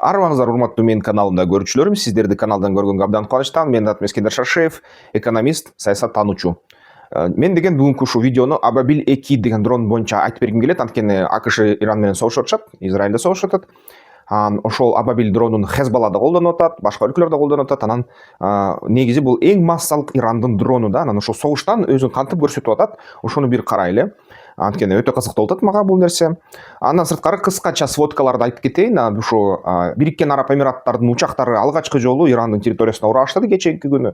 Арбаңыздар урматтуу менин каналымда көрүүчүлөрүм, сиздерди каналдан көргөнгө абдан кубанычтамын. Менин атым Эскендер Шаршеев, экономист, саясаттануучу. Мен деген бүгүнкү ушул видеону Абабил 2 деген дрон боюнча айтып бергим келет, анткени АКШ Иран менен согушуп атышат, Израиль да согушуп атат. Ошол Абабил дронун Хезбалла да колдонуп атат, башка өлкөлөр да колдонуп атат. Анан негизи бул эң массалык Ирандын дрону да, анан ошол согуштан өзүн кантип көрсөтүп атат, ошону бир карайлы. Анткени өтө кызыктуу болуп атат мага бул нерсе. Андан сырткары кыскача сводкаларды айтып кетейин. Ушу Бириккен Араб Эмираттардын учактары алгачкы жолу Ирандын территориясына ура баштады кечээки күнү.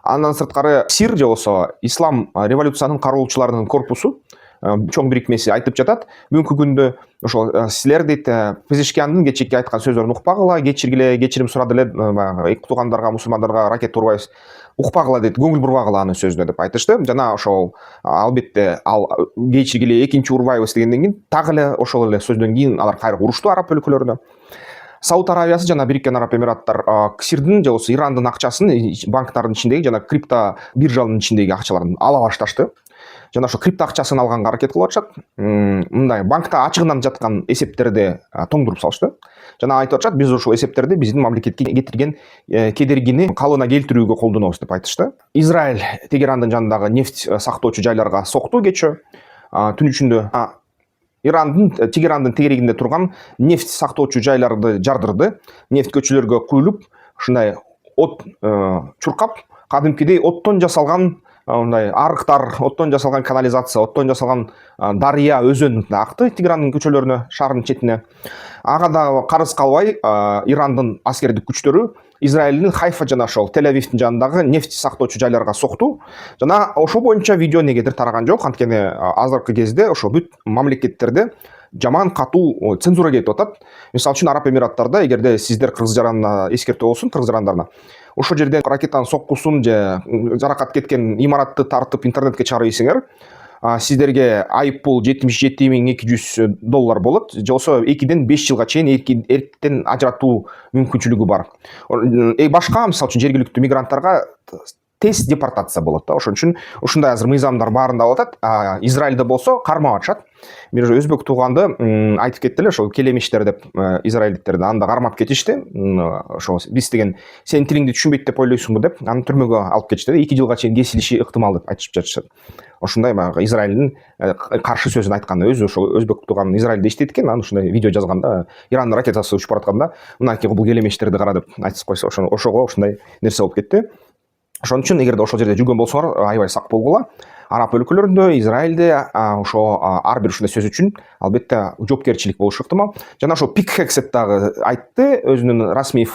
Андан сырткары СИР же болбосо Ислам революциянын кароолчуларынын корпусу чоң бирикмеси айтып жатат. Бүгүнкү күндө ошол силер дейт Пезешкияндын кечээки айткан сөздөрүн укпагыла, кечиргиле, кечирим сурады эле, эки туугандарга, мусулмандарга ракета урбайбыз. Укпагыла дейт, көңүл бурбагыла анын сөзүнө деп айтышты. Жана ошол албетте ал кечиргиле экинчи урбайбыз дегенден кийин так эле ошол эле сөздөн кийин алар кайра урушту араб өлкөлөрүнө. Сауд Аравиясы жана Бириккен Араб Эмираттар КСИРдин же болбосо Ирандын акчасын банктардын ичиндеги жана крипто биржалардын ичиндеги акчаларын ала башташты. Жана ошо крипто акчасын алганга аракет кылып атышат. Мындай банкта ачыгынан жаткан эсептерди тоңдуруп салышты. Жана айтып атышат, биз ушул эсептерди биздин мамлекетке кетирген кедергини калыбына келтирүүгө колдонобуз деп айтышты. Израиль Тегерандын жанындагы нефть сактоочу жайларга сокту кечээ. Түн ичинде Ирандын Тегерандын тегерегинде турган нефть сактоочу жайларды жардырды. Нефть көчөлөргө куюлуп, ушундай от чуркап, кадимкидей оттон жасалган мындай арыктар, оттон жасалган канализация, оттон жасалган дарыя, өзөн акты Тегерандын көчөлөрүнө, шаардын четине. Ага да карыз калбай, Ирандын аскердик күчтөрү Израилдин Хайфа жана ошол Тель-Авивдин жанындагы нефть сактоочу жайларга сокту. Жана ошол боюнча видео негедир тараган жок, анткени азыркы кезде ошо бүт мамлекеттерде жаман катуу цензура кетип атат. Мисалы үчүн Араб Эмираттарда, эгерде сиздер кыргыз жаранына эскертүү болсун, кыргыз жарандарына, ошол жерден ракетанын соккусун же жаракат кеткен имаратты тартып интернетке чыгарып ийсеңер, сиздерге айыппул $77.200 болот, же болбосо 2-ден 5 жылга чейин эрктен ажыратуу мүмкүнчүлүгү бар. Башка, мисалы үчүн жергиликтүү мигранттарга тез депортация болот да. Ошон үчүн ушундай азыр мыйзамдар баарында болуп атат. Израилде болсо кармап атышат. Бир өзбек тууганды айтып кетти эле, ошол келемиштер деп израилдиктерди анда кармап кетишти. Ошо биз деген сен тилиңди түшүнбөйт деп ойлойсуңбу деп, аны түрмөгө алып кетишти. 2 жылга чейин кесилиши ыктымал деп айтышып жатышат. Ошундай баягы Израилдин каршы сөзүн айтканда өзү ошол өзбек тууган Израилде иштейт экен. Анан ушундай видео жазганда, Ирандын ракетасы учуп баратканда, мынакей бул келемештерди кара деп айтып койсо, ошого ушундай нерсе болуп кетти. Ошон үчүн эгерде ошол жерде жүргөн болсоңор, аябай сак болгула. Араб өлкөлөрүндө, Израилде ошо ар бир ушундай сөз үчүн албетте жоопкерчилик болушу ыктымал. Жана ошо Пикхексет дагы айтты, өзүнүн расмий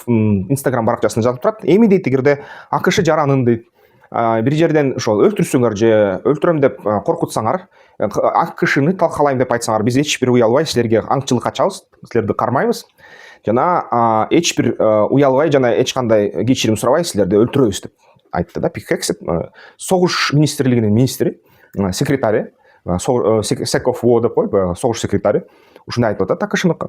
Instagram баракчасында жазып турат. Эми дейт, эгерде АКШ жаранын дейт, бир жерден ошол өлтүрсөңөр же өлтүрөм деп коркутсаңар, АКШны талкалайм деп айтсаңар, биз эч бир уялбай силерге аңчылык ачабыз, силерди кармайбыз. Жана эч бир уялбай жана эч кандай кечирим сурабай силерди өлтүрөбүз деп айтты да. Пикхексет согуш министрлигинин министри, секретари, Sec of War деп коет, согуш секретари. Ушундай айтып атат АКШныкы.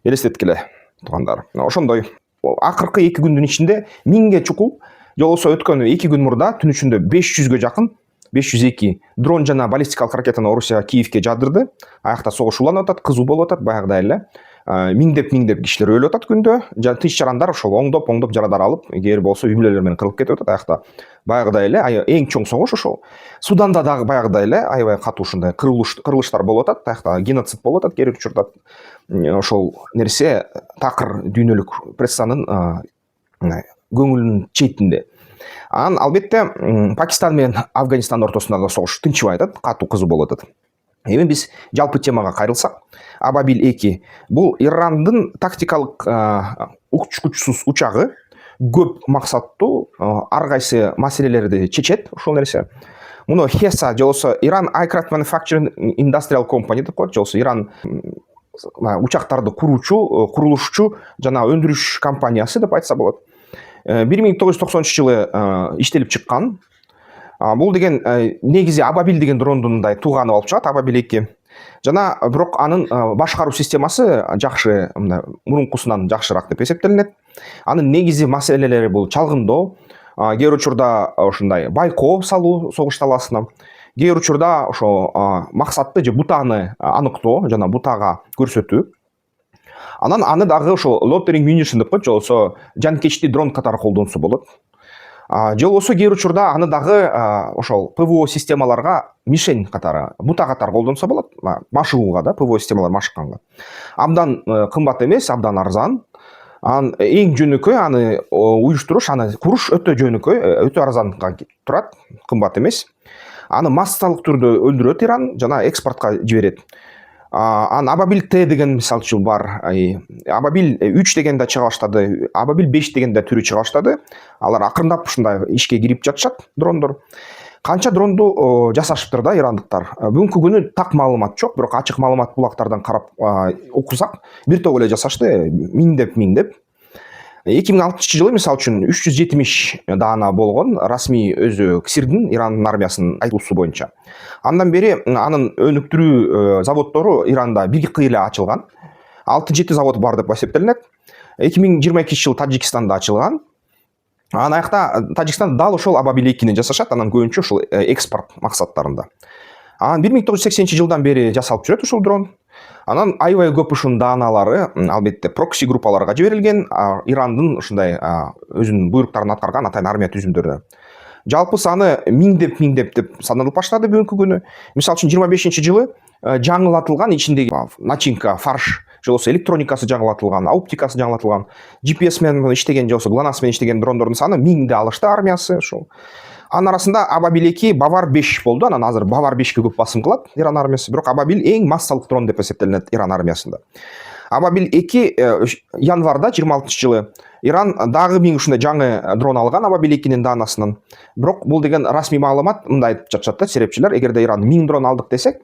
Элестеткиле туугандар. Ошондой акыркы 2 күндүн ичинде 1000ге чукул, же болбосо өткөн 2 күн мурда түн ичинде 500ге жакын, 502 дрон жана баллистикалык ракетаны Орусия Киевге жадырды. Аякта согуш уланып атат, кызуу болуп атат, баягыдай эле. Миңдеп кишилер өлүп атат күндө. Тынч жарандар ошол оңдоп жарадар алып, эгер болсо үй бүлөлөр менен кырылып кетип атат. Аякта баягыдай эле эң чоң согуш ошол. Суданда дагы баягыдай эле аябай катуу ушундай кырылыштар болуп атат. Аякта геноцид болуп атат, кери учурда. Ошол нерсе такыр дүйнөлүк прессанын көңүлүнүн четинде. Анан албетте Пакистан менен Афганистандын ортосундагы согуш тынчыбай атат, катуу кызуу болуп атат. Эми биз жалпы темага кайрылсак, Абабил 2 бул Ирандын тактикалык учкучсуз учагы, көп максаттуу, ар кайсы маселелерди чечет ушул нерсе. Муну HESA же болбосо Iran Aircraft Manufacturing Industrial Company деп коет, же болбосо Иран учактарды куруучу, курулушчу жана өндүрүш компаниясы деп айтса болот. 1990 жылы иштелип чыккан. Бул деген негизи Абабил деген дрондун мындай тууганы болуп чыгат, Абабил 2. Жана бирок анын башкаруу системасы жакшы, мурункусунан жакшыраак деп эсептелинет. Анын негизи маселелери бул чалгындоо, кээ бир учурда ушундай байкоо салуу согуш талаасына, кээ бир учурда ошо максатты же бутаны аныктоо жана бутага көрсөтүү. Анан аны дагы ошол loitering munition деп коет, жолбосо жанкечти дрон катары колдонсо болот. Жолбосо кээ бир учурда аны дагы ошол ПВО системаларга мишень катары, бута катары колдонсо болот. Машыгууга да, ПВО системалар машыкканга. Абдан кымбат эмес, абдан арзан. Анын эң жөнөкөй аны уюштуруш, аны куруш өтө жөнөкөй, өтө арзанга турат, кымбат эмес. Аны массалык түрдө өндүрөт Иран жана экспортко жиберет. Анан Абабил Т деген мисалы үчүн бар. Абабил 3 деген да чыга баштады, Абабил 5 деген да түрү чыга баштады. Алар акырындап ушундай ишке кирип жатышат, дрондор. Канча дронду жасашыптыр да ирандыктар. Бүгүнкү күнү так маалымат жок, бирок ачык маалымат булактардан карап окусак, бир топ эле жасашты, миңдеп. 2006 жылы мисалы үчүн 370 даана болгон расмий өзү КСИРдин, Ирандын армиясынын айтуусу боюнча. Андан бери анын өнүктүрүү заводдору Иранда бир кыйла ачылган. 6-7 завод бар деп эсептелинет. 2022 жылы Тажикстанда ачылган. Анан аякта Тажикстан дал ошол Абабил 2-ни жасашат, анан көбүнчө ошол экспорт максаттарында. Анан 1980 жылдан бери жасалып жүрөт ушул дрон. Анан аябай көп ушунун дааналары албетте прокси группаларга жиберилген, Ирандын ушундай өзүнүн буйруктарын аткарган атайын армия түзүмдөрүнө. Жалпы саны миңдеп деп саналып баштады бүгүнкү күнү. Мисалы үчүн 25 жылы жаңылатылган ичиндеги начинка, фарш, жолбосо электроникасы жаңылатылган, оптикасы жаңылатылган, GPS менен иштеген, жолбосо GLONASS менен иштеген дрондордун саны 1000 алышты армиясы ушул. Анын арасында Абабил 2 Бавар 5 болду. Анан азыр Бавар 5ке көп басым кылат Иран армиясы. Бирок Абабил эң массалык дрон деп эсептелинет Иран армиясында. Абабил 2 январда 26 жылы Иран дагы 1000 ушундай жаңы дрон алган Абабил 2-нин даанасынан. Бирок бул деген расмий маалымат, мындай айтып жатышат да серепчилер, эгерде Иран 1000 дрон алдык десек,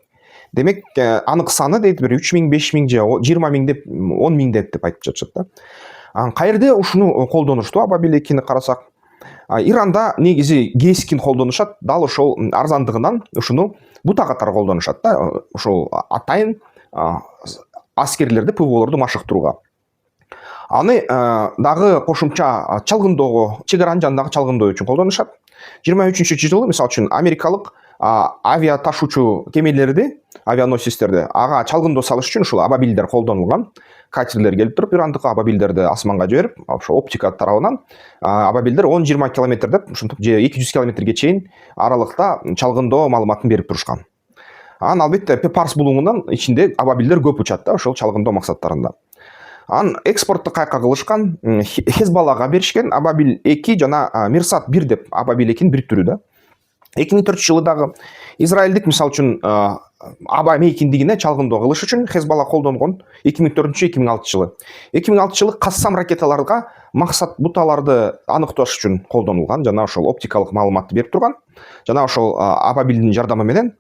демек анык саны дейт бир 3000, 5000 же 20000 деп, 10000 деп айтып жатышат да. Анан каерде ушуну колдонушту Абабил 2-ни карасак, Иранда негизи кескин колдонушат, дал ошол арзандыгынан ушуну бута катары колдонушат да, ошол атайын аскерлерди, ПВОлорду машыктырууга. Аны дагы кошумча чалгындоого, чек аранын жанындагы чалгындоо үчүн колдонушат. 23-жылы мисалы үчүн америкалык авиа ташуучу кемелерди, авианосецтерди ага чалгындоо салыш үчүн ушул Абабилдер колдонулган. Катерлер келип туруп Ирандык Абабилдерди асманга жиберип, ошо оптика тарабынан Абабилдер 10-20 километр деп, ушинтип же 200 километрге чейин аралыкта чалгындоо маалыматын берип турушкан. Анан албетте Парс булуңунан ичинде Абабилдер көп учат да, ошол чалгындоо максаттарында. Анан экспортту кайка кылышкан, Хезбаллага беришкен Абабил 2 жана Мирсат 1 деп Абабил 2-нин бир түрү да. 2004 жылы дагы Израилдик мисалы үчүн аба мейкиндигине чалгындоо кылыш үчүн Хезбалла колдонгон 2004-2006 жылы. 2006 жылы Кассам ракеталарга максат буталарды аныкташ үчүн колдонулган, жана ошол оптикалык маалыматты берип турган. Жана ошол Абабилдин жардамы менен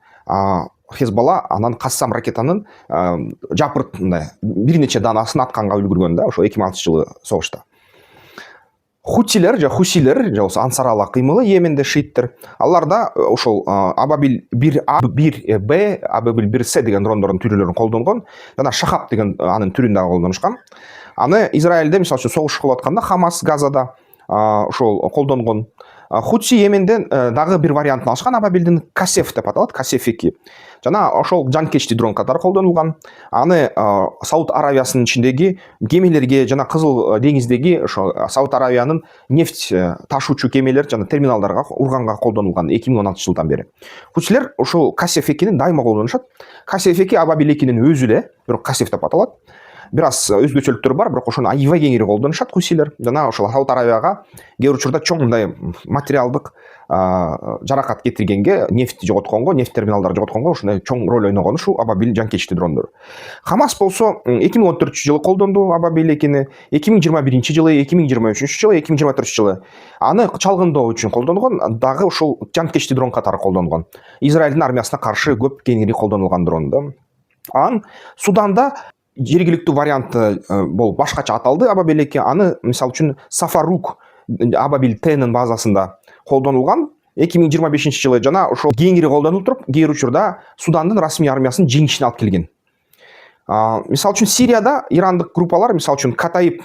Хезбалла анан Кассам ракетанын жапырт бир нече даанасын атканга үлгүргөн да, ошол 2006 жылы согушта. Хутилер же Хусилер, жолбосо Ансарала кыймылы, Йеменде шииттер. Алар да ошол Абабил 1А, 1Б, Абабил 1С деген дрондордун түрлөрүн колдонгон, жана Шахаб деген анын түрүн да колдонушкан. Аны Израилде мисалы үчүн согуш кылып атканда Хамас Газада ошол колдонгон. Хутси Йеменден дагы бир вариантын алышкан, Абабилдин Касеф деп аталат, Касеф 2. Жана ошол жанкечти дрон катары колдонулган. Аны Сауд Аравиясынын ичиндеги кемелерге жана Кызыл деңиздеги ошо Сауд Аравиянын нефть ташуучу кемелер жана терминалдарга урганга колдонулган 2016 жылдан бери. Хутсилер ошол Касеф 2-ни дайыма колдонушат. Касеф 2 Абабил 2-нин өзү эле, бирок Касеф деп аталат. Бир аз өзгөчөлүктөрү бар, бирок ошону аябай кеңири колдонушат Хусилер. Жана ошол Сауд Аравияга кээ бир учурда чоң мындай материалдык жаракат кетиргенге, нефтти жоготконго, нефть терминалдарды жоготконго ушундай чоң роль ойногон ушул Абабил жанкечти дрондор. Хамас болсо 2014 жылы колдонду Абабил 2-ни, 2021 жылы, 2023 жылы, 2024 жылы аны чалгындоо үчүн колдонгон, дагы ушул жанкечти дрон катары колдонгон. Израилдин армиясына каршы көп кеңири колдонулган дрон да. Анан Суданда жергиликтүү варианты болуп башкача аталды Абабил 2. Аны мисалы үчүн Сафарук Абабил Т-нин базасында колдонулган 2025 жылы, жана ошол кеңири колдонулуп туруп, кээ бир учурда Судандын расмий армиясынын жеңишине алып келген. Мисалы үчүн Сирияда ирандык группалар, мисалы үчүн Катаиб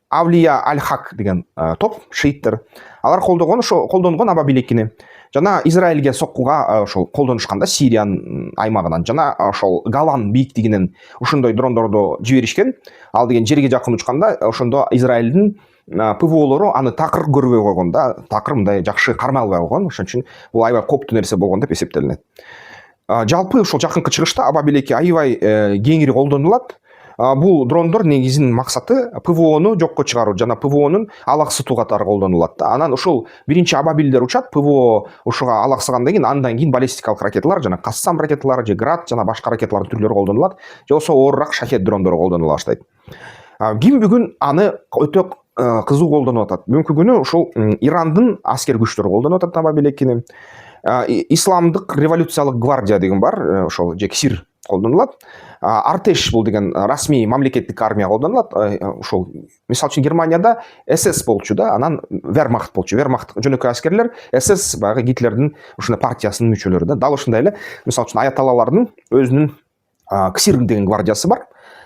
Авлия аль-Хак деген топ, шииттер. Алар колдонгон Абабил 2-ни. жана Израильге соккуга ошол колдонушкан да, Сириянын аймагынан жана ошол Голан бийиктигинен ошондой дрондорду жиберишкен. Ал деген жерге жакын учканда ошондо Израилдин ПВОлору аны такыр көрбөй койгон да, такыр мындай жакшы кармай албай койгон. Ошон үчүн бул аябай кооптуу нерсе болгон деп эсептелинет. Жалпы ушул жакынкы чыгышта Абабил 2 аябай кеңири колдонулат. Бул дрондор негизинин максаты ПВОну жокко чыгаруу жана ПВОнун алаксытуу катары колдонулат да. Анан ушул биринчи Абабилдер учат, ПВО ушуга алаксыгандан кийин андан кийин баллистикалык ракеталар жана Кассам ракеталары же Град жана башка ракеталардын түрлөрү колдонулат. Же болбосо оорураак шахет дрондору колдонула баштайт. Ким бүгүн аны өтө кызуу колдонуп атат. Бүгүнкү күнү ушул Ирандын аскер күчтөрү колдонуп атат Абабил 2-ни. Исламдык революциялык гвардия деген бар, ошол же КСИР колдонулат. Артеш бул деген расмий мамлекеттик армия колдонулат. Ушул мисалы үчүн Германияда СС болчу да, анан Вермахт болчу. Вермахт жөнөкөй аскерлер, СС баягы Гитлердин ушундай партиясынын мүчөлөрү да. Дал ошондой эле мисалы үчүн аяталалардын өзүнүн КСИР деген гвардиясы бар.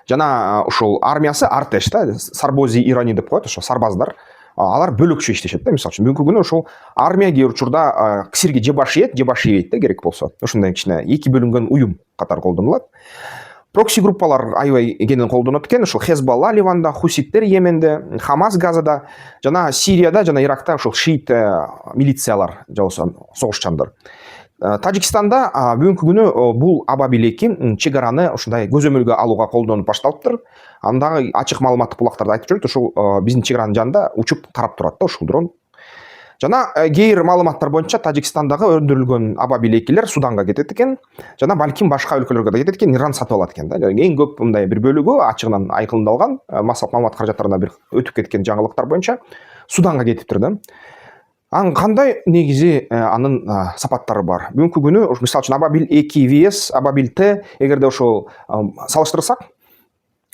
Жана ушул армиясы Артеш да, Сарбози Ирани деп коет, ошо сарбаздар. Алар бөлөкчө иштешет да. Мисалы үчүн бүгүнкү күнү ошол армия кээ бир учурда КСИРге же баш ийет, же баш ийбейт да, керек болсо. Ошондой кичине эки бөлүнгөн уюм катары колдонулат. Прокси группалар аябай кеңинен колдонот экен. Ушул Хезболла Ливанда, Хуситтер Йеменде, Хамас Газада жана Сирияда жана Иракта ушул шиит милициялар же болбосо согушчандар. Тажикстанда бүгүнкү күнү бул Абабил 2 чегараны ушундай көзөмөлгө алууга колдонуп башталыптыр. Андагы ачык маалыматтык булактарда айтып жүрөт, ушул биздин чегаранын жанында учуп карап турат да ушул дрон. Жана кээ бир маалыматтар боюнча Тажикстандагы өндүрүлгөн Абабил 2-лер Суданга кетет экен, жана балким башка өлкөлөргө да кетет экен, Иран сатып алат экен да. Эң көп мындай бир бөлүгү ачыгынан айкындалган, массалык маалымат каражаттарына бир өтүп кеткен жаңылыктар боюнча Суданга кетиптир да. Анын кандай негизи анын сапаттары бар? Бүгүнкү күнү мисалы үчүн Абабил 2 vs Абабил Т, эгерде ошол салыштырсак,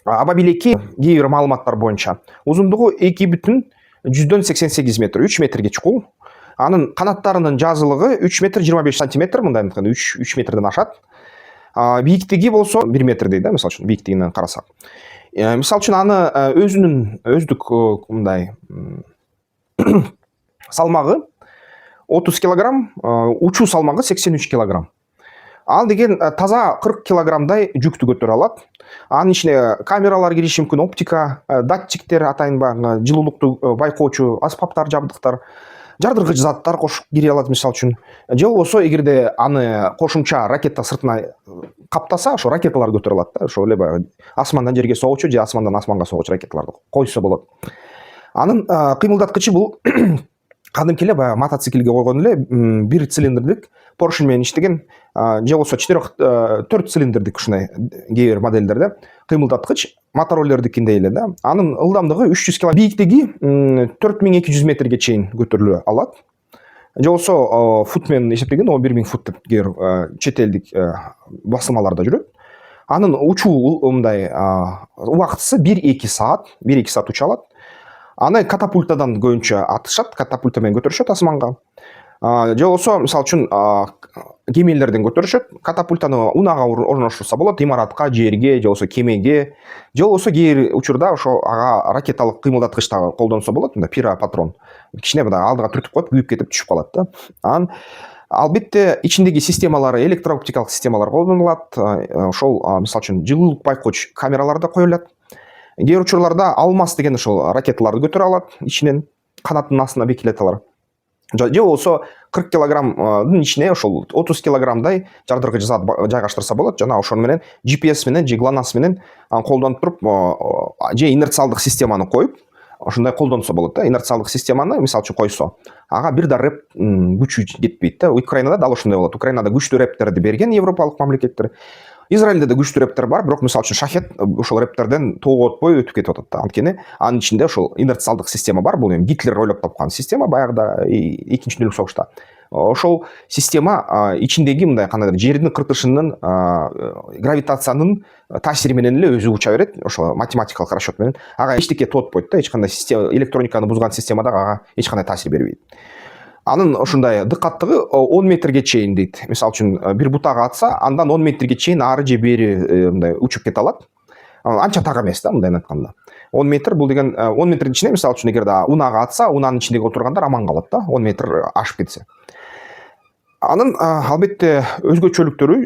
Абабил 2 кээ бир маалыматтар боюнча узундугу 2,188 метр, 3 метрге чукул. Анын канаттарынын жазылыгы 3 метр 25 сантиметр, мындай 3 метрден ашат. Бийиктиги болсо 1 метрдей да, мисалы үчүн бийиктигинен карасак. Мисалы үчүн аны өздүк мындай салмагы 30 килограмм, учуу салмагы 83 килограмм. Ал деген таза 40 килограммдай жүктү көтөрө алат. Анын ичине камералар кириши мүмкүн, оптика, датчиктер атайын баягы жылуулукту байкоочу аспаптар, жабдыктар, жардыргыч заттар кошуп кире алат мисалы үчүн. Же болбосо эгерде аны кошумча ракета сыртына каптаса, ошо ракеталар көтөрө алат да. Ошол эле баягы асмандан жерге согуучу же асмандан асманга согуучу ракеталарды койсо болот. Анын кыймылдаткычы бул кадимки эле баягы мотоциклге койгон эле бир цилиндрдик поршень менен иштеген, же болбосо 4 цилиндрдик ушундай кээ бир модельдерде кыймылдаткыч мотороллердикиндей эле да. Анын ылдамдыгы 300 км, бийиктиги 4200 метрге чейин көтөрүлө алат. Же болбосо фут менен эсептеген 11000 фут деп кээ бир чет элдик басылмаларда жүрөт. Анын учуу мындай убактысы 1-2 саат, 1-2 саат уча алат. Аны катапультадан көбүнчө атышат, катапульта менен көтөрүшөт асманга. Же болбосо мисалы үчүн кемелерден көтөрүшөт. Катапультаны унаага орноштурса болот, имаратка, жерге, же болбосо кемеге, же болбосо кээ бир учурда ошо ага ракеталык кыймылдаткыч да колдонсо болот, мындай пира патрон. Кичине мындай алдыга түртүп коюп, күйүп кетип түшүп калат да. Анан албетте ичиндеги системалары, электрооптикалык системалар колдонулат. Ошол мисалы үчүн жылуулук байкооч камералар да коюлат. Кээ бир учурларда алмаз деген ошол ракеталарды көтөрө алат, ичинен канаттын астына бекилет алар. Же болбосо 40 килограммдын ичине ошол 30 килограммдай жардыргыч зат жайгаштырса болот, жана ошону менен GPS менен же GLONASS менен колдонуп туруп, же инерциалдык системаны коюп, ошондой колдонсо болот да. Инерциалдык системаны мисалы үчүн койсо, ага бир да рэп күчү жетпейт да. Украинада дал ошондой болот. Украинада күчтүү рэптерди берген европалык мамлекеттер. Израилде да күчтүү рэптер бар, бирок мисалы үчүн шахет ошол рэптерден тооготпой өтүп кетип атат да. Анткени анын ичинде ошол инерциалдык система бар. Бул эми Гитлер ойлоп тапкан система баягыда экинчи дүйнөлүк согушта. Ошол система ичиндеги мындай кандайдыр жердин кыртышынын гравитациянын таасири менен эле өзү уча берет. Ошол математикалык расчет менен ага эчтеке тоотпойт да. Эч кандай система, электрониканы бузган системада ага эч кандай таасир бербейт. Анын ушундай дыкаттыгы 10 метрге чейин дейт. Мисалы үчүн бир бутага атса, андан 10 метрге чейин ары же бери мындай учуп кете алат. Анча так эмес да, мындайын айтканда. 10 метр бул деген 10 метрдин ичине мисалы үчүн эгерде унаага атса, унанын ичиндеги отургандар аман калат да, 10 метр ашып кетсе. Анын албетте өзгөчөлүктөрү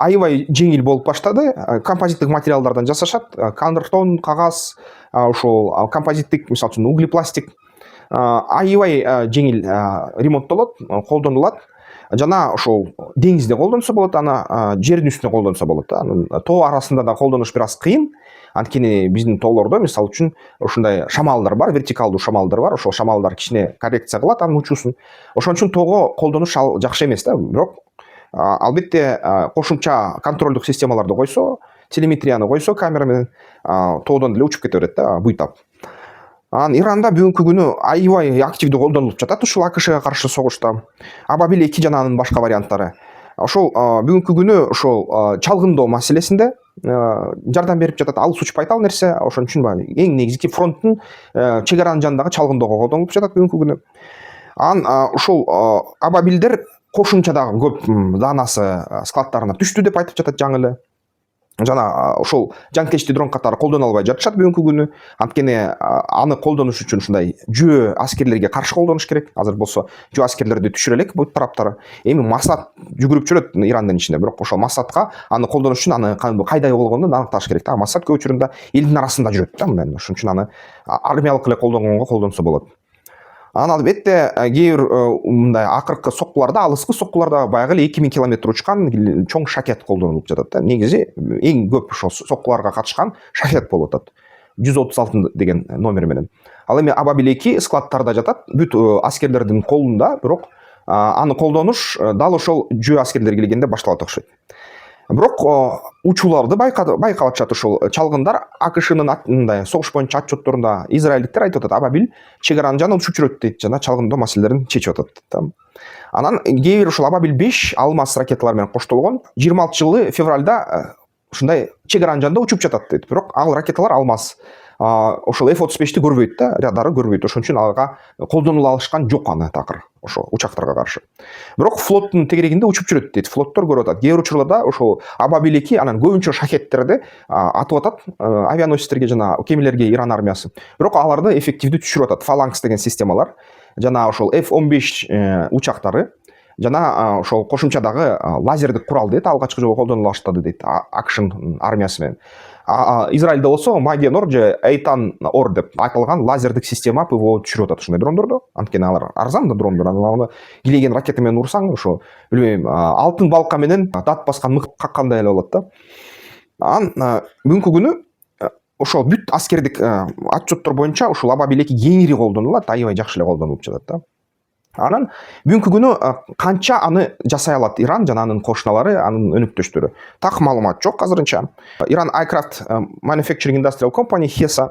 аябай жеңил болуп баштады. Композиттик материалдардан жасашат. Картон, кагаз, ошол композиттик, мисалы үчүн углепластик аябай жеңил ремонттолот, колдонулат. Жана ошол деңизде колдонсо болот, аны жердин үстүндө колдонсо болот. Анын тоо арасында да колдонуш бир аз кыйын. Анткени биздин тоолордо мисалы үчүн ушундай шамалдар бар, вертикалдуу шамалдар бар. Ошол шамалдар кичине коррекция кылат анын учуусун. Ошон үчүн тоого колдонуш ал жакшы эмес да. Бирок албетте кошумча контролдук системаларды койсо, телеметрияны койсо камера менен тоодон деле учуп кете берет да буйтап. Иранда бүгүнкү күнү аябай активдүү колдонулуп жатат ушул АКШга каршы согушта. Абабил 2 жана анын башка варианттары. Ошол бүгүнкү күнү ошол чалгындоо маселесинде жардам берип жатат. Алыс учпайт ал нерсе. Ошон үчүн эң негизги фронттун чек аранын жанындагы чалгындоого колдонулуп жатат бүгүнкү күнү. Ушул абабилдер кошумча дагы көп даанасы складтарына түштү деп айтып жатат жаңы эле. Жана ошол жанкечти дрон катары колдоно албай жатышат бүгүнкү күнү. Анткени аны колдонуш үчүн ушундай жөө аскерлерге каршы колдонуш керек. Азыр болсо жөө аскерлерди түшүрө элек бут тараптары. Эми Масад жүгүрүп жүрөт Ирандын ичинде, бирок ошол Масадка аны колдонуш үчүн аны кайдай болгонун аныкташ керек да. Масад көп учурунда элдин арасында жүрөт да мындай. Ошон үчүн аны армиялык эле колдонгонго колдонсо болот. Албетте кээ бир мындай акыркы соккуларда, алыскы соккуларда баягы эле 2000 километр учкан чоң шакет колдонулуп жатат да. Негизи эң көп ошол соккуларга катышкан шахет болуп атат. 136 деген номер менен. Ал эми Абабил 2 складтарда жатат, бүт аскерлердин колунда, бирок аны колдонуш дал ошол жөө аскерлер келгенде башталат окшойт. Бирок учууларды байкап атышат ошол чалгындар. АКШнын мындай согуш боюнча отчетторунда израилдиктер айтып атат, Абабил чек аранын жанында учуп жүрөт дейт, жана чалгындоо маселелерин чечип атат. Анан кээ бир ошол Абабил 5 алмаз ракеталар менен коштолгон 26 жылы февралда ушундай чек аранын жанында учуп жатат дейт. Бирок ал ракеталар алмаз. Ошол F-35ти көрбөйт да, радары көрбөйт. Ошон үчүн алга колдонула алышкан жок аны такыр ошо учактарга каршы. Бирок флоттун тегерегинде учуп жүрөт дейт. Флоттор көрүп атат. Кээ бир учурларда ошол Абабил 2 анан көбүнчө шахеттерди атып атат авианосецтерге жана кемелерге Иран армиясы. Бирок аларды эффективдүү түшүрүп атат. Фаланкс деген системалар жана ошол F-15 учактары жана ошол кошумчадагы лазердик курал дейт, алгачкы жолу колдонула баштады дейт АКШнын армиясы менен. Израилде болсо Магенор же Эйтан Ор деп аталган лазердик система ПВО түшүрүп атат ушундай дрондорду. Анткени алар арзан да дрондор. Аны килеген ракета менен урсаң, ошо билбейм, алтын балка менен дат баскан мык каккандай эле болот да. Бүгүнкү күнү ошол бүт аскердик отчеттор боюнча ушул Абабил 2 кеңири колдонулат, аябай жакшы эле колдонулуп жатат да. Анан бүгүнкү күнү канча аны жасай алат Иран жана анын кошуналары, анын өнөктөштөрү так маалымат жок азырынча. Иран Aircraft Manufacturing Industrial Company HESA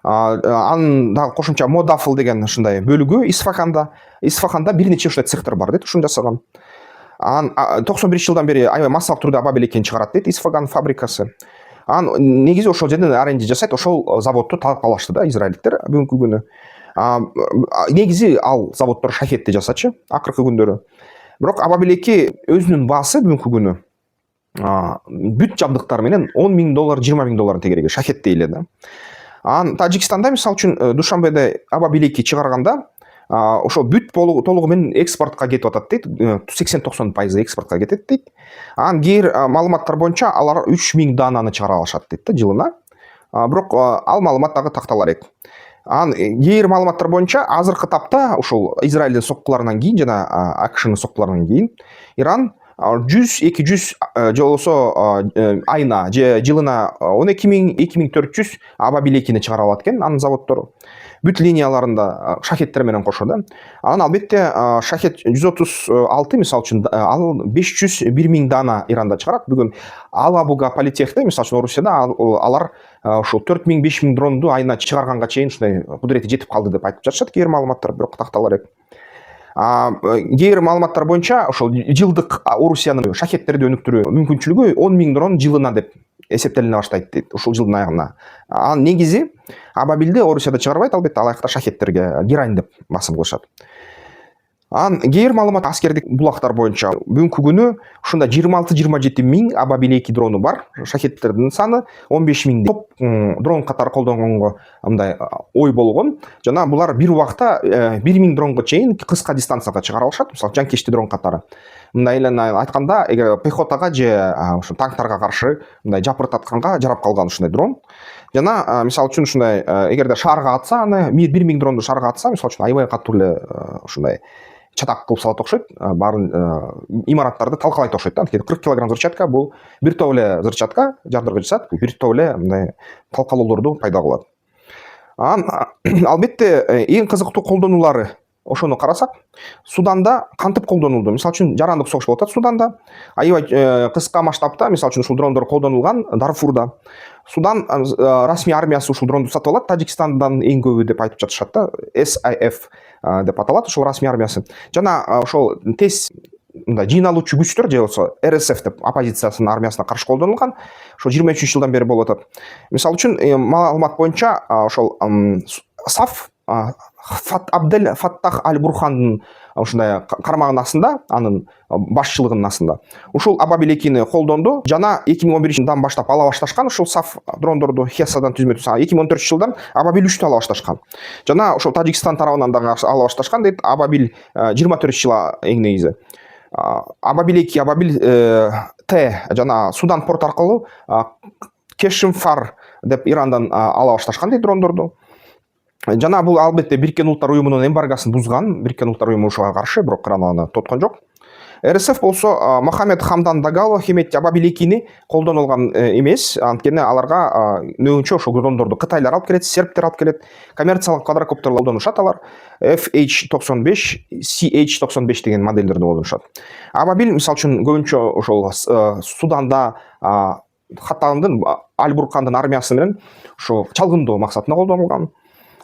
анын дагы кошумча Modaffel деген ушундай бөлүгү Исфаханда бир нече ушундай цехтер бар дейт, ушуну жасаган. 91 жылдан бери аябай массалык түрдө Абабил 2-ни чыгарат дейт Исфаган фабрикасы. Негизи ошол жерден R&D жасайт, ошол заводду талап алышты да израилдиктер бүгүнкү күнү. Негизи ал заводдор шахетти жасачы акыркы күндөрү. Бирок Абабил 2 өзүнүн баасы бүгүнкү күнү бүт жабдыктар менен $10,000, $20,000 тегереги шахетти эле да. Тажикстанда мисалы үчүн Душанбеде Абабил 2 чыгарганда ошол бүт толугу менен экспортко кетип атат дейт. 80-90% экспортко кетет дейт. Кээ маалыматтар боюнча алар 3000 даананы чыгара алышат дейт да жылына. Бирок ал маалымат дагы тактала элек. Кээ бир маалыматтар боюнча азыркы тапта ушул Израилдин соккуларынан кийин жана АКШнын соккуларынан кийин Иран 100-200 же болбосо айына же жылына 12000-2400 Абабил 2-ни чыгара алат экен анын заводдору. Бүт линияларында шахеттер менен кошо да. Анан албетте шахет 136 мисалы үчүн ал 500-1000 даана Иранда чыгарат. Бүгүн Алабуга политехте мисалы үчүн Орусияда алар ошол 4000-5000 дронду айына чыгарганга чейин ушундай кудурети жетип калды деп айтып жатышат кээ бир маалыматтар, бирок тактала элек. Кээ бир маалыматтар боюнча ошол жылдык Орусиянын шахеттерди өнүктүрүү мүмкүнчүлүгү 10,000 дрон жылына деп эсептелине баштайт дейт ушул жылдын аягына. Негизи Абабилди Орусияда чыгарбайт, албетте алайыкта шахеттерге героин деп басым кылышат. Кээ бир маалымат аскердик булактар боюнча бүгүнкү күнү ушунда 26-27 миң Абабил 2 дрону бар. Шахеттердин саны 15 миң топ дрон катары колдонгонго мындай ой болгон. Жана булар бир убакта 1000 дронго чейин кыска дистанцияга чыгара алышат, мисалы жанкечти дрон катары. мындай эле айтканда эгер пехотага же ушу танктарга каршы мындай жапыртатканга жарап калган ушундай дрон. Жана мисалы үчүн ушундай эгерде шаарга атса, аны 1000 дронду шаарга атса, мисалы үчүн аябай катуу эле ушундай чатак кылып салат окшойт, баарын имараттарды талкалайт окшойт да. Анткени 40 килограмм взрывчатка бул бир топ эле взрывчатка жардырга жасат, бир топ эле мындай талкалоолорду пайда кылат. Албетте эң кызыктуу колдонулары ошону карасак, Суданда кантип колдонулду? Мисалы үчүн жарандык согуш болуп атат Суданда. Аябай кыска масштабта, мисалы үчүн ушул дрондор колдонулган Дарфурда. Судан расмий армиясы ушул дронду сатып алат, Тажикстандан эң көбү деп айтып жатышат да. SIF деп аталат ушул расмий армиясы. Жана ошол тез мындай жыйналуучу күчтөр же болсо РСФ деп оппозициясынын армиясына каршы колдонулган. Ошо 23-жылдан бери болуп атат. Мисалы үчүн маалымат боюнча ошол САФ Абдель Фаттах Аль-Бурхандын ушундай кармагынын астында, анын башчылыгынын астында ушул Абабил-2-ни колдонду. Жана 2011-жылдан баштап ала башташкан ушул САФ дрондорду Хессадан түзмөтү. 2014-жылдан Абабил-3-тү ала башташкан. Жана ошол Тажикстан тарабынан дагы ала башташкан дейт. Абабил 24-жыл эң негизи. Абабил-2, Абабил-Т жана Судан порт аркылуу Кешимфар деп Ирандан ала башташкан дейт дрондорду. Жана бул албетте Бириккен Улуттар уюмунун эмбаргосын бузган. Бириккен Улуттар уюму ушуга каршы, бирок аны тоткон жок. РСФ болсо Мохаммед Хамдан Дагало Хеметти Абабил-2-ни колдонулган эмес. Анткени аларга нөөнчө ошол дрондорду кытайлар алып келет, сербтер алып келет. Коммерциялык квадрокоптерлор колдонушат алар. FH-95, CH-95 деген модельдерди колдонушат. Абабил мисалы үчүн көбүнчө ошол Суданда Хаттандын Аль-Буркандын армиясы менен ошо чалгындоо максатында колдонулган.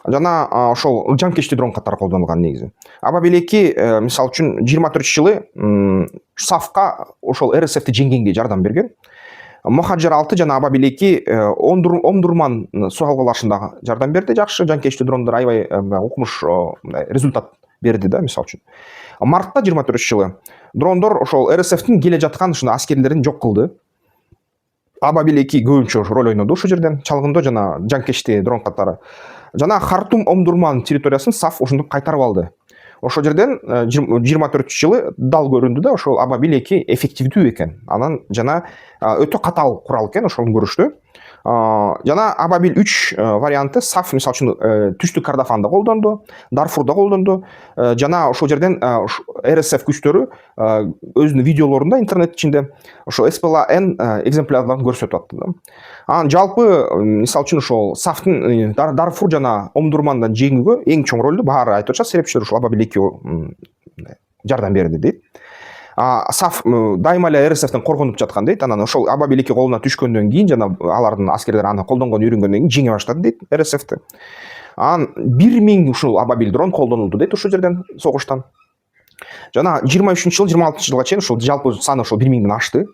Жана ошол жанкечти дрон катары колдонулган негизи. Абабил-2 мисалы үчүн 24-жылы САФка ошол РСФти жеңгенге жардам берген. Мохаджир-6 жана Абабил-2 Омдурман суу алгылашында жардам берди. Жакшы жанкечти дрондор аябай укмуш результат берди да, мисалы үчүн. Мартта 24-жылы дрондор ошол РСФтин келе жаткан ушундай аскерлерин жок кылды. Абабил-2 көбүнчө роль ойноду ушул жерден, чалгындоо жана жанкечти дрон катары. Жана Хартум Омдурман территориясын САФ ошондуп кайтарып алды. Ошол жерден 24-жылы дал көрүндү да, ошол Абабил-2 эффективдүү экен. Анан жана өтө катаал курал экен, ошону көрүштү. Жана Абабил-3 варианты САФ мисалы үчүн түштүк Кордофанда колдонду, Дарфурда колдонду. Жана ошол жерден РСФ күчтөрү өзүнүн видеолорунда интернет ичинде ошо СПЛА-Н экземплярларын көрсөтүп атты да. Анан жалпы мисалы үчүн ошол САФтын Дарфур жана Омдурмандан жеңүүгө эң чоң ролду баары айтып атышат, серепчилер ушул Абабил-2 жардам берди дейт. САФ дайыма эле РСФтен коргонуп жаткан дейт. Анан ошол Абабил-2 колуна түшкөндөн кийин жана алардын аскерлери аны колдонгонду үйрөнгөндөн кийин жеңе баштады дейт РСФти. Анан 1000 ушул Абабил дрон колдонулду дейт ушул жерден согуштан. Жана 23-жылы 26-жылга чейин ушул жалпы саны ошол 1000ден ашты.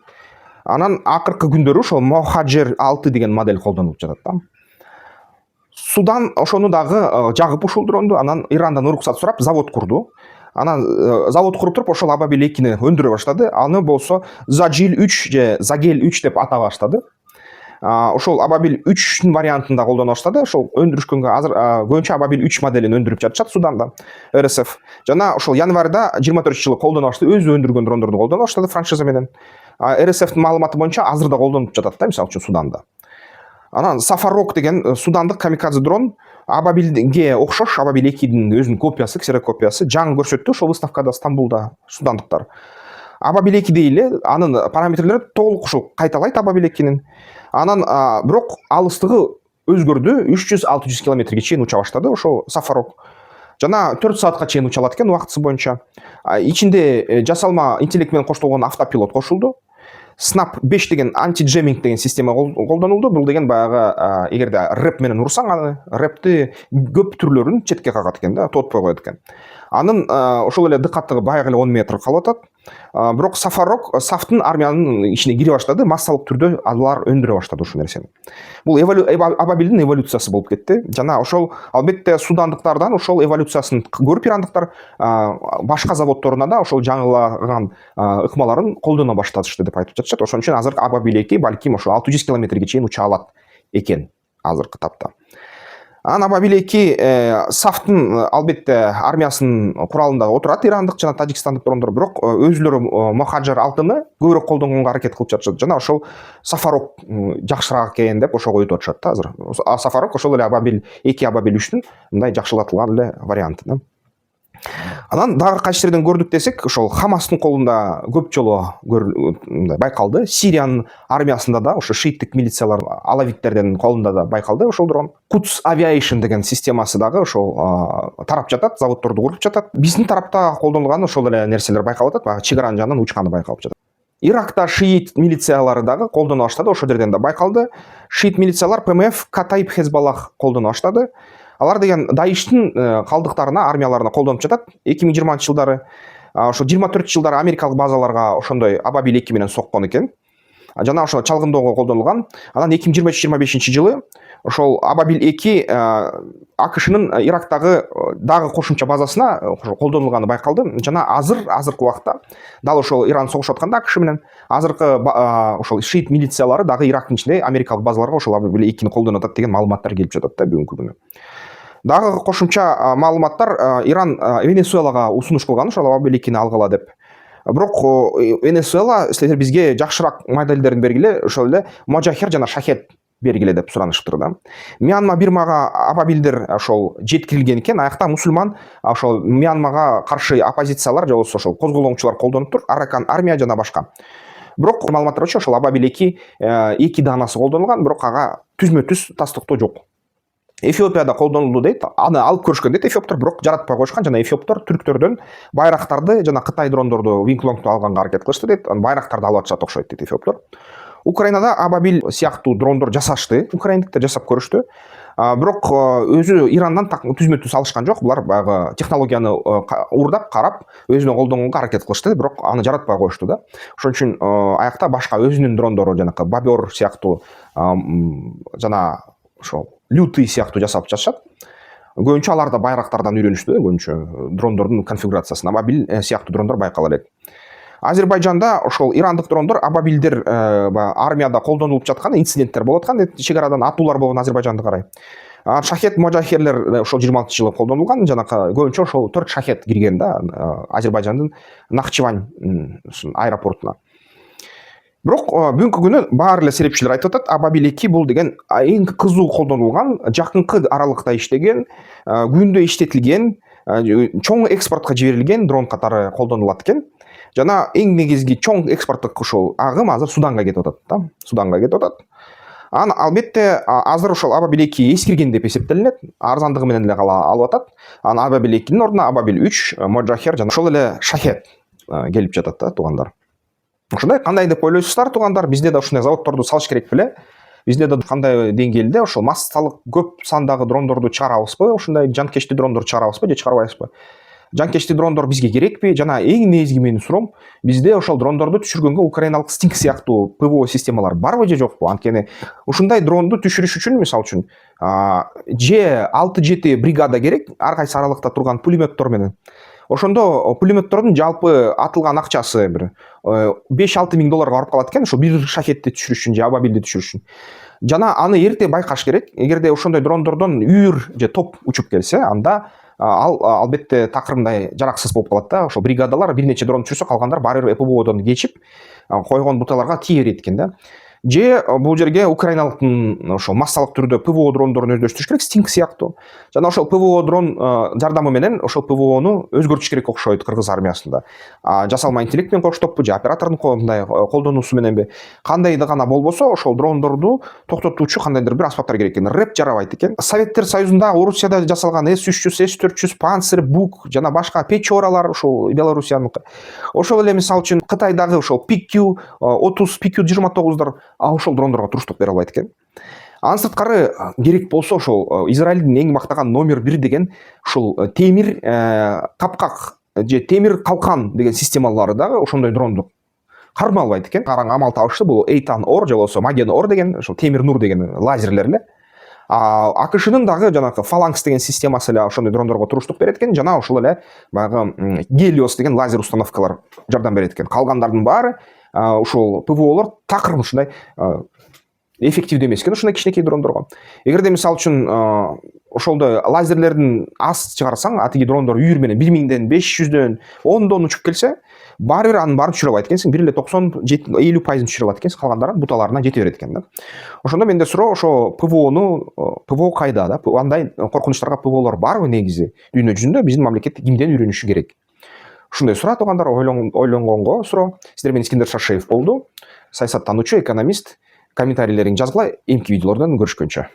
Анан акыркы күндөрү ошол Мохаджир-6 деген модель колдонулуп жатат да. Судан ошону дагы жагып ушул дронду, анан Ирандан уруксат сурап завод курду. Анан завод куруп туруп ошол Абабил-2-ни өндүрө баштады. Аны болсо Заджил-3 же Загель-3 деп ата баштады. Ошол Абабил-3-түн вариантында колдоно баштады. Ошол өндүрүшкөнгө азыр көбүнчө Абабил-3 моделин өндүрүп жатышат Суданда РСФ. Жана ошол январда 24-жылы колдоно баштады. Өзү өндүргөн дрондорду колдоно баштады франшиза менен. РСФтин маалыматы боюнча азыр да колдонуп жатат да, мисалы үчүн Суданда. Анан Сафарок деген судандык камикадзе дрон Абабилге окшош, Абабил-2-дин өзүнүн копиясы, ксерокопиясы жаңы көрсөттү ошол выставкада Стамбулда судандыктар. Абабил-2 дейли, анын параметрлери толук ушул кайталайт Абабил-2-нин. Анан бирок алыстыгы өзгөрдү, 300-600 километрге чейин уча баштады ошол Сафарок. Жана 4 саатка чейин уча алат экен убактысы боюнча. Ичинде жасалма интеллект менен коштолгон автопилот кошулду. Snap 5 деген анти-джеминг деген система колдонулду. Бул деген баягы эгерде рэп менен урсаң, аны рэпти көп түрлөрүн четке кагат экен да, тотпой коет экен. Анын ошол эле дыкаттыгы баягы эле 10 метр калып атат. Бирок Сафарок САФтын армиянын ичине кире баштады, массалык түрдө алар өндүрө баштады ушул нерсени. Бул Абабилдин эволюциясы болуп кетти. Жана ошол албетте судандыктардан ошол эволюциясын көрүп ирандыктар башка заводдоруна да ошол жаңылаган ыкмаларын колдоно башташты деп айтып жатышат. Ошон үчүн азыр Абабил-2 балким ошол 600 километрге чейин уча алат экен азыркы тапта. Анан Абабил 2 сафтын албетте армиясынын куралында отурат ирандык жана тажикстандык дрондор, бирок өзүлөрү Мохаджар алтыны көбүрөөк колдонгонго аракет кылып жатышат. Жана ошол Сафарок жакшыраак экен деп ошого өтүп атышат да азыр. Сафарок ошол эле Абабил 2, Абабил 3түн мындай жакшылатылган эле варианты да. Анан дагы кайсы жерден көрдүк десек, ошол Хамастын колунда көп жолу байкалды. Сириянын армиясында да ошо шииттик милициялар алавиттердин колунда да байкалды ошол дрон. Quds Aviation деген системасы дагы ошол тарап жатат, заводдорду куруп жатат. Биздин тарапта колдонулган ошол эле нерселер байкалып атат, баягы чегаранын жанынан учканы байкалып жатат. Иракта шиит милициялары дагы колдоно баштады, ошол жерден да байкалды. Шиит милициялар ПМФ, Катайб, Хезбаллах колдоно баштады. Алар деген Даиштин калдыктарына, армияларына колдонуп жатат. 2020-жылдары ошо 24-жылдары америкалык базаларга ошондой Абабил 2 менен соккон экен. Жана ошо чалгындоого колдонулган. Анан 2023-25-жылы ошол Абабил 2 АКШнын Ирактагы дагы кошумча базасына колдонулганы байкалды. Жана азыркы убакта дал ошол Иран согушуп атканда АКШ менен азыркы ошол шиит милициялары дагы Ирактын ичинде америкалык базаларга ошол Абабил 2-ни колдонуп атат деген маалыматтар келип жатат да бүгүнкү күнү. Дагы кошумча маалыматтар Иран Венесуэлага усунуш кылган ошол Абабил 2-ни алгыла деп. Бирок Венесуэла силер бизге жакшыраак моделдерин бергиле, ошол эле Можахер жана Шахет бергиле деп суранышыптыр да. Мьянма Бирмага Абабилдер ошол жеткирилген экен. Аякта мусулман ошол Мьянмага каршы оппозициялар же болбосо ошол козголоңчулар колдонуптур, Аракан армия жана башка. Бирок маалыматтар боюнча ошол Абабил 2 даанасы колдонулган, бирок ага түзмө-түз тастыктоо жок. Эфиопияда колдонулду дейт. Аны алып көрүшкөн дейт эфиоптор, бирок жаратпай койушкан. Жана эфиоптор түрктөрдөн байрактарды жана Кытай дрондорду Винклонгду алганга аракет кылышты дейт. Байрактарды алып атышат окшойт дейт эфиоптор. Украинада Абабил сыяктуу дрондор жасашты. Украиндиктер жасап көрүштү. Бирок өзү Ирандан түзмө-түз алышкан жок. Булар баягы технологияны уурдап карап, өзүнө колдонгонго аракет кылышты, бирок аны жаратпай коюшту да. Ошон үчүн аякта башка өзүнүн дрондору жанакы Бобер сыяктуу жана ошол Лютый сыяктуу жасап жатышат. Көбүнчө алар да байрактардан үйрөнүштү, көбүнчө дрондордун конфигурациясына Абабил сыяктуу дрондор байкала элек. Азербайжанда ошол ирандык дрондор Абабилдер армияда колдонулуп жаткан, инциденттер болуп аткан, чегарадан атуулар болгон Азербайжанды карай. Шахет Можахерлер ошол 26-жылы колдонулган, жанакы көбүнчө ошол 4 шахет кирген да Азербайжандын Нахчывань аэропортуна. Бирок бүгүнкү күнү баары эле серепчилер айтып атат, Абабил 2 бул деген эң кызуу колдонулган, жакынкы аралыкта иштеген, күндө иштетилген, чоң экспортко жиберилген дрон катары колдонулат экен. Жана эң негизги чоң экспорттук ошол агым азыр Суданга кетип атат да. Суданга кетип атат. Аны албетте азыр ошол Абабил 2 эскирген деп эсептелинет. Арзандыгы менен эле алып атат. Аны Абабил 2-нин ордуна Абабил 3, Можахер жана ошол эле Шахет келип жатат да, туугандар. Ошондой кандай деп ойлойсуздар, туугандар? Бизде да ушундай заводдорду салыш керек беле? Бизде да кандай деңгээлде ошол массалык көп сандагы дрондорду чыгарабызбы? Ушундай жанкечти дрондорду чыгарабызбы же чыгарбайбызбы? Жанкечти дрондор бизге керекпи? Жана эң негизги менин суроом, бизде ошол дрондорду түшүргөнгө украиналык Стинг сыяктуу ПВО системалар барбы же жокпу? Анткени ушундай дронду түшүрүш үчүн, мисалы үчүн, же 6-7 бригада керек, ар кайсы аралыкта турган пулеметтор менен. Ошондо пулеметтордун жалпы атылган акчасы бир 5-6 миң долларга барып калат экен, ошо бир шахетти түшүрүш үчүн же Абабилди түшүрүш үчүн. Жана аны эрте байкаш керек. Эгерде ошондой дрондордон үйүр же топ учуп келсе, анда ал албетте такырымдай жараксыз болуп калат да. Ошол бригадалар бир нече дрон түшүрсө, калгандар баары бир ПВОдон кечип, койгон буталарга тие берет экен да. Же бул жерге украиналыктын ошол массалык түрдө ПВО дрондорун өздөштүрүш керек, Стинг сыяктуу. Жана ошол ПВО дрон жардамы менен ошол ПВОну өзгөртүш керек окшойт кыргыз армиясында. Жасалма интеллект менен коштоппу же оператордун мындай колдонуусу мененби, кандайда гана болбосо ошол дрондорду токтотуучу кандайдыр бир аспаптар керек экен. РЭП жарабайт экен. Советтер Союзунда, Орусияда жасалган С-300, С-400, Панцирь, Бук жана башка Печоралар ошол Белоруссияныкы. Ошол эле мисалы үчүн Кытайдагы ошол PQ-30, PQ-29дар ошол дрондорго туруштук бере албайт экен. Анын сырткары керек болсо ошол Израилдин эң мактаган номер 1 деген ошол темир капкак же темир калкан деген системалары дагы ошондой дронду кармай албайт экен. Караң амал табышты, бул Эйтан Ор же болбосо Маген Ор деген ошол темир нур деген лазерлер эле. АКШнын дагы жанакы Фаланкс деген системасы эле ошондой дрондорго туруштук берет экен. Жана ошол эле баягы Гелиос деген лазер установкалар жардам берет экен. Калгандардын баары ушул ПВОлор такыр ушундай эффективдүү эмес экен ушундай кичинекей дрондорго. Эгерде мисалы үчүн ошолдо лазерлердин аз чыгарсаң, атиги дрондор үйүр менен 1000ден 500дөн 10дон учуп келсе, баары бир анын баарын түшүрө албайт экенсиң. Бир эле 90-50% түшүрө алат экенсиң, калгандарын буталарына жете берет экен да. Ошондо менде суроо, ошо ПВО кайда да? Андай коркунучтарга ПВОлор барбы негизи? Дүйнө жүзүндө биздин мамлекет кимден үйрөнүшү керек? Ушундай суроо туугандар, ойлонгонго суроо. Сиздер менен Искендер Шаршеев болду. Саясаттануучу, экономист. Комментарийлериңди жазгыла, эмки видеолордон көрүшкөнчө.